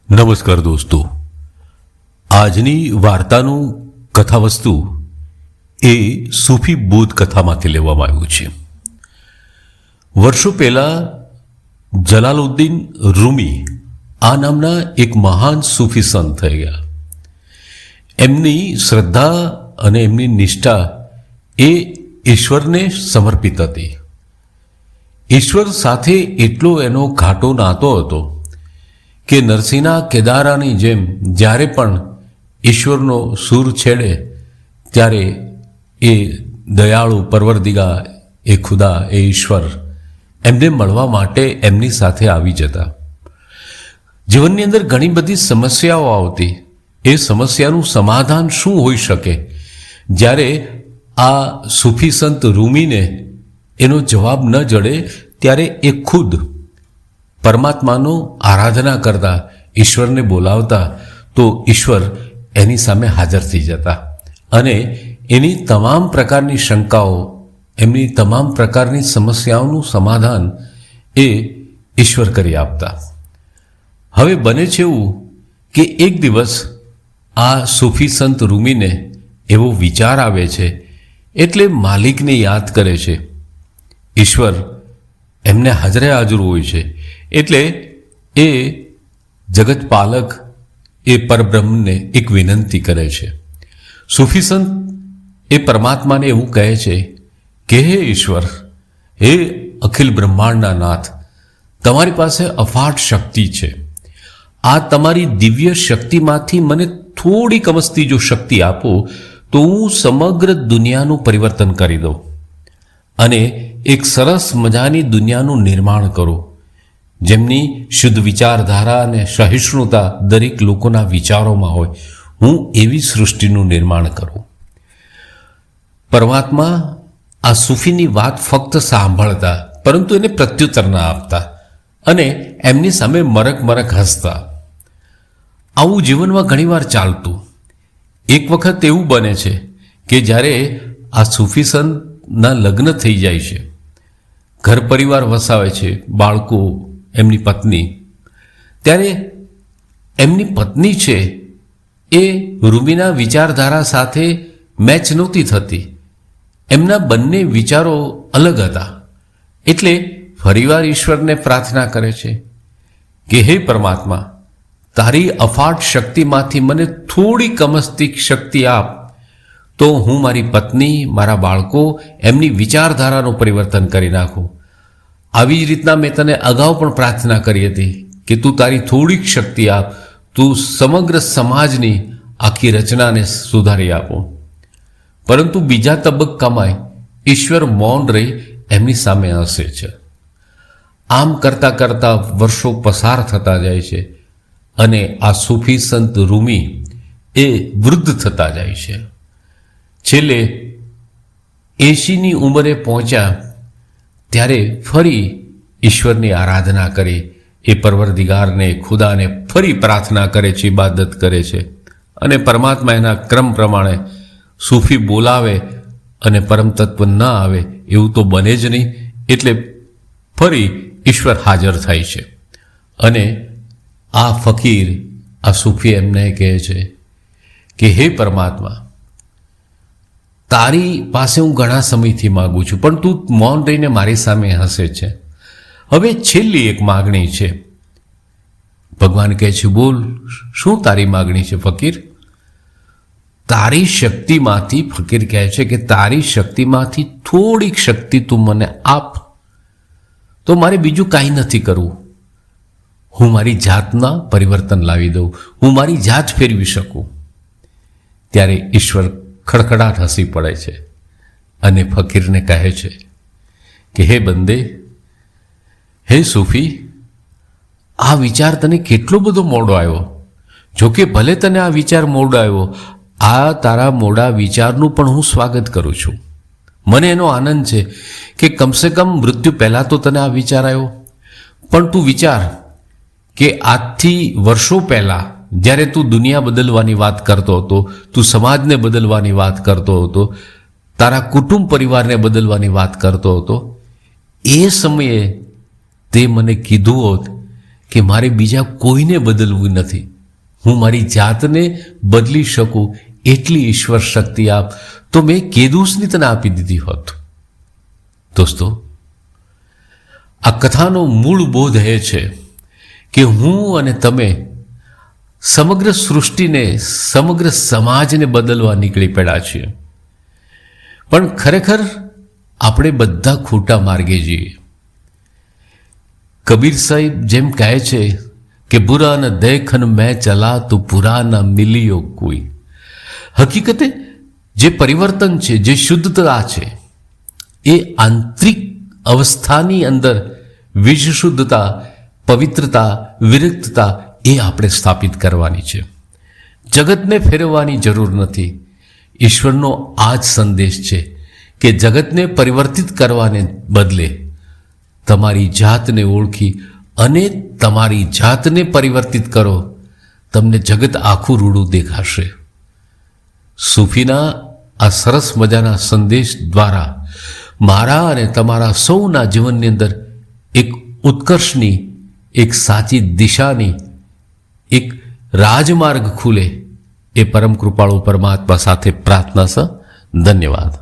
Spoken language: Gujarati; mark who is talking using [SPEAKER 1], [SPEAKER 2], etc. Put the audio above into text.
[SPEAKER 1] નમસ્કાર દોસ્તો, આજની વાર્તાનું કથાવસ્તુ એ સૂફી બોધ કથામાંથી લેવામાં આવ્યું છે. વર્ષો પહેલા જલાલુદ્દીન રૂમી આ નામના એક મહાન સૂફી સંત થઈ ગયા. એમની શ્રદ્ધા અને એમની નિષ્ઠા એ ઈશ્વરને સમર્પિત હતી. ઈશ્વર સાથે એટલો એનો ઘાટો નાતો હતો કે નરસિંહના કેદારાની જેમ જ્યારે પણ ઈશ્વરનો સૂર છેડે ત્યારે એ દયાળુ પરવરદિગાર, એ ખુદા, એ ઈશ્વર એમને મળવા માટે એમની સાથે આવી જતા. જીવનની અંદર ઘણી બધી સમસ્યાઓ આવતી. એ સમસ્યાનું સમાધાન શું હોઈ શકે? જ્યારે આ સૂફી સંત રૂમીને એનો જવાબ ન જડે ત્યારે એ ખુદ પરમાત્માનો આરાધના કરતા, ઈશ્વરને બોલાવતા, તો ઈશ્વર એની સામે હાજર થઈ જતા અને એની તમામ પ્રકારની શંકાઓ, એમની તમામ પ્રકારની સમસ્યાઓનું સમાધાન એ ઈશ્વર કરી આપતા. હવે બને છે એવું કે એક દિવસ આ સૂફી સંત રૂમીને એવો વિચાર આવે છે, એટલે માલિકને યાદ કરે છે. ઈશ્વર એમને હાજરે હાજર હોય છે, એટલે એ જગત પાલક, એ પરબ્રહ્મને એક વિનંતી કરે છે. સૂફી સંત એ પરમાત્માને એવું કહે છે કે હે ઈશ્વર, હે અખિલ બ્રહ્માંડના નાથ, તમારી પાસે અફાટ શક્તિ છે. આ તમારી દિવ્ય શક્તિમાંથી મને થોડી કમસતી જો શક્તિ આપો તો હું સમગ્ર દુનિયાનું પરિવર્તન કરી દઉં અને એક સરસ મજાની દુનિયાનું નિર્માણ કરું, જેમની શુદ્ધ વિચારધારા અને સહિષ્ણુતા દરેક લોકોના વિચારોમાં હોય. હું એવી સૃષ્ટિનું નિર્માણ કરું. પરમાત્મા આ સૂફીની વાત ફક્ત સાંભળતા, પરંતુ એને પ્રત્યુત્તર ના આપતા અને એમની સામે મરક મરક હસતા. આવું જીવનમાં ઘણીવાર ચાલતું. એક વખત એવું બને છે કે જ્યારે આ સૂફી સંતના લગ્ન થઈ જાય છે, ઘર પરિવાર વસાવે છે, બાળકો, એમની પત્ની, ત્યારે એમની પત્ની છે એ રૂમીના વિચારધારા સાથે મેચ નહોતી થતી. એમના બંને વિચારો અલગ હતા. એટલે ફરીવાર ઈશ્વરને પ્રાર્થના કરે છે કે હે પરમાત્મા, તારી અફાટ શક્તિમાંથી મને થોડી કમસ્તી શક્તિ આપ, તો હું મારી પત્ની, મારા બાળકો, એમની વિચારધારાનું પરિવર્તન કરી નાખું. આવી જ રીતના મેં તને અગાઉ પણ પ્રાર્થના કરી હતી કે તું તારી થોડીક શક્તિ આપ, તું સમગ્ર સમાજની આખી રચનાને સુધારી આપો. પરંતુ બીજા તબક્કામાં ઈશ્વર મૌન રહી એમની સામે હસે છે. આમ કરતાં કરતાં વર્ષો પસાર થતા જાય છે અને આ સૂફી સંત રૂમી એ વૃદ્ધ થતા જાય છે. છેલ્લે 80ની ઉંમરે પહોંચ્યા ત્યારે ફરી ઈશ્વરની આરાધના કરી, એ પરવરદિગારને, ખુદાને ફરી પ્રાર્થના કરે છે, ઇબાદત કરે છે અને પરમાત્મા એના ક્રમ પ્રમાણે સૂફી બોલાવે અને પરમ તત્વ ન આવે એવું તો બને જ નહીં. એટલે ફરી ઈશ્વર હાજર થાય છે અને આ ફકીર, આ સૂફી એમને કહે છે કે હે પરમાત્મા, તારી પાસે હું ઘણા સમયથી માગું છું, પણ તું મૌન રહીને મારી સામે હસે છે. હવે છેલ્લી એક માગણી છે. ભગવાન કહે છે, બોલ, શું તારી માગણી છે ફકીર? તારી શક્તિમાંથી, ફકીર કહે છે કે તારી શક્તિમાંથી થોડીક શક્તિ તું મને આપ, તો મારે બીજું કાંઈ નથી કરવું. હું મારી જાતના પરિવર્તન લાવી દઉં, હું મારી જાત ફેરવી શકું. ત્યારે ઈશ્વર ખડખડાટ હસી પડે છે અને ફકીરને કહે છે કે હે બંદે, હે સૂફી, આ વિચાર તને કેટલો બધો મોડો આવ્યો. જોકે ભલે તને આ વિચાર મોડો આવ્યો, આ તારા મોડા વિચારનું પણ હું સ્વાગત કરું છું. મને એનો આનંદ છે કે કમસે કમ મૃત્યુ પહેલાં તો તને આ વિચાર આવ્યો. પણ તું વિચાર કે આજથી વર્ષો પહેલાં જ્યારે તું દુનિયા બદલવાની વાત કરતો હતો, તું સમાજને બદલવાની વાત કરતો હતો, તારા કુટુંબ પરિવારને બદલવાની વાત કરતો હતો, એ સમયે તે મને કીધું હોત કે મારે બીજા કોઈને બદલવું નથી, હું મારી જાતને બદલી શકું એટલી ઈશ્વર શક્તિ આપ, તો મેં કેદુસની તને આપી દીધી હોત. દોસ્તો, આ કથાનો મૂળ બોધ એ છે કે હું અને તમે સમગ્ર સૃષ્ટિને, સમગ્ર સમાજને બદલવા નીકળી પડ્યા છીએ, પણ ખરેખર આપણે બધા ખોટા માર્ગે જઈએ. કબીર સાહેબ જેમ કહે છે કે બુરા ન દેખન મેં ચલા તો બુરા ન મિલિયો કોઈ. હકીકતે જે પરિવર્તન છે, જે શુદ્ધતા છે, એ આંતરિક અવસ્થાની અંદર વિશુદ્ધતા, પવિત્રતા, વિરક્તતા એ આપણે સ્થાપિત કરવાની છે. જગતને ફેરવવાની જરૂર નથી. ઈશ્વરનો આ જ સંદેશ છે કે જગતને પરિવર્તિત કરવાને બદલે તમારી જાતને ઓળખી અને તમારી જાતને પરિવર્તિત કરો, તમને જગત આખું રૂડું દેખાશે. સૂફીના આ સરસ મજાના સંદેશ દ્વારા મારા અને તમારા સૌના જીવનની અંદર એક ઉત્કર્ષની, એક સાચી દિશાની, એક રાજમાર્ગ ખુલે, એ પરમ કૃપાળુ પરમાત્મા સાથે પ્રાર્થના છે. ધન્યવાદ.